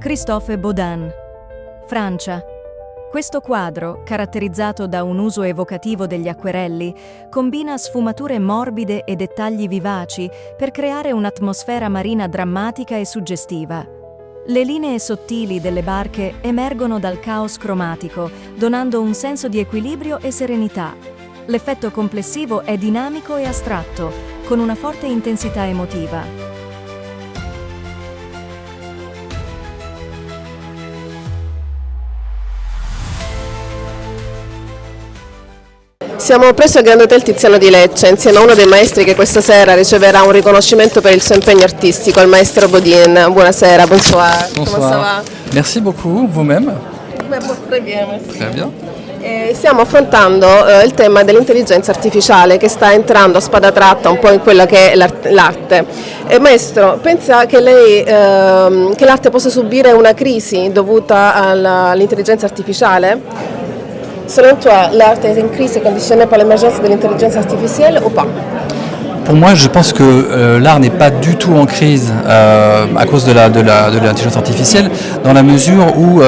Christophe Baudin, Francia. Questo quadro, caratterizzato da un uso evocativo degli acquerelli, combina sfumature morbide e dettagli vivaci per creare un'atmosfera marina drammatica e suggestiva. Le linee sottili delle barche emergono dal caos cromatico, donando un senso di equilibrio e serenità. L'effetto complessivo è dinamico e astratto, con una forte intensità emotiva. Siamo presso il Grande Hotel Tiziano di Lecce insieme a uno dei maestri che questa sera riceverà un riconoscimento per il suo impegno artistico, il maestro Baudin. Buonasera, bonsoir. Bonsoir. Comment ça va? Merci beaucoup, vous-même? Très bien, merci. Très bien. Stiamo affrontando il tema dell'intelligenza artificiale che sta entrando a spada tratta un po' in quella che è l'arte. Maestro, pensa che lei che l'arte possa subire una crisi dovuta all'intelligenza artificiale? Selon toi, l'art est en crise conditionnée par l'émergence de l'intelligence artificielle ou pas? Pour moi, je pense que l'art n'est pas du tout en crise à cause de l'intelligence artificielle, dans la mesure où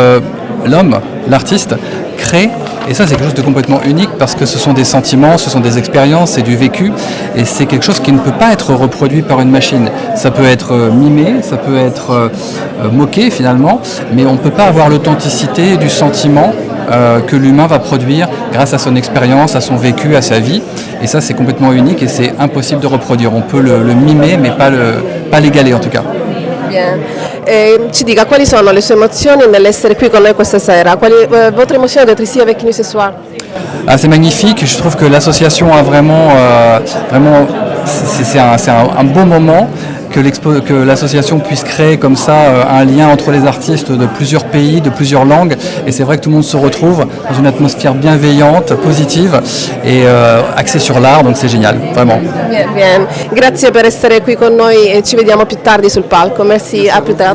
l'homme, l'artiste, crée, et ça c'est quelque chose de complètement unique parce que ce sont des sentiments, ce sont des expériences, c'est du vécu, et c'est quelque chose qui ne peut pas être reproduit par une machine. Ça peut être mimé, ça peut être moqué finalement, mais on ne peut pas avoir l'authenticité du sentiment que l'humain va produire grâce à son expérience, à son vécu, à sa vie. Et ça, c'est complètement unique et c'est impossible de reproduire. On peut le mimer, mais pas l'égaler en tout cas. Bien. Ci dica quali sono le sue emozioni nell'essere qui con noi questa sera? Votre émotion d'être ici avec nous ce soir? Ah, c'est magnifique. Je trouve que l'association a vraiment c'est un beau moment que l'association puisse créer comme ça un lien entre les artistes de plusieurs pays, de plusieurs langues, et c'est vrai que tout le monde se retrouve dans une atmosphère bienveillante, positive et axée sur l'art, donc c'est génial, vraiment. Bien, bien. Grazie per essere qui con noi e ci vediamo più tardi sul palco. Merci, à plus tard.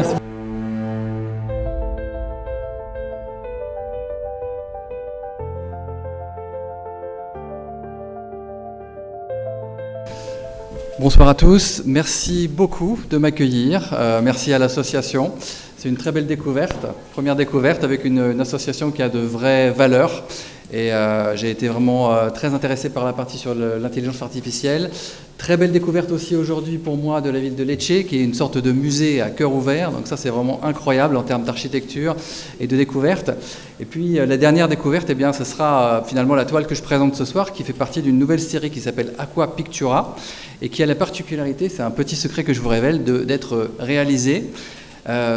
Bonsoir à tous, merci beaucoup de m'accueillir, merci à l'association. C'est une très belle découverte, première découverte avec une association qui a de vraies valeurs. Et j'ai été vraiment très intéressé par la partie sur l'intelligence artificielle. Très belle découverte aussi aujourd'hui pour moi de la ville de Lecce, qui est une sorte de musée à cœur ouvert. Donc ça, c'est vraiment incroyable en termes d'architecture et de découverte. Et puis la dernière découverte, eh bien, ce sera finalement la toile que je présente ce soir, qui fait partie d'une nouvelle série qui s'appelle Aqua Pictura, et qui a la particularité, c'est un petit secret que je vous révèle, d'être réalisée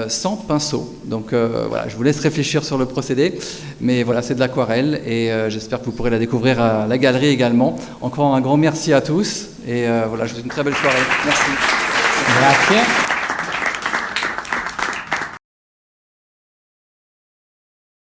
sans pinceau. Donc voilà, je vous laisse réfléchir sur le procédé, mais voilà, c'est de l'aquarelle et j'espère que vous pourrez la découvrir à la galerie également. Encore un grand merci à tous et voilà, je vous souhaite une très belle soirée. Merci. Grazie.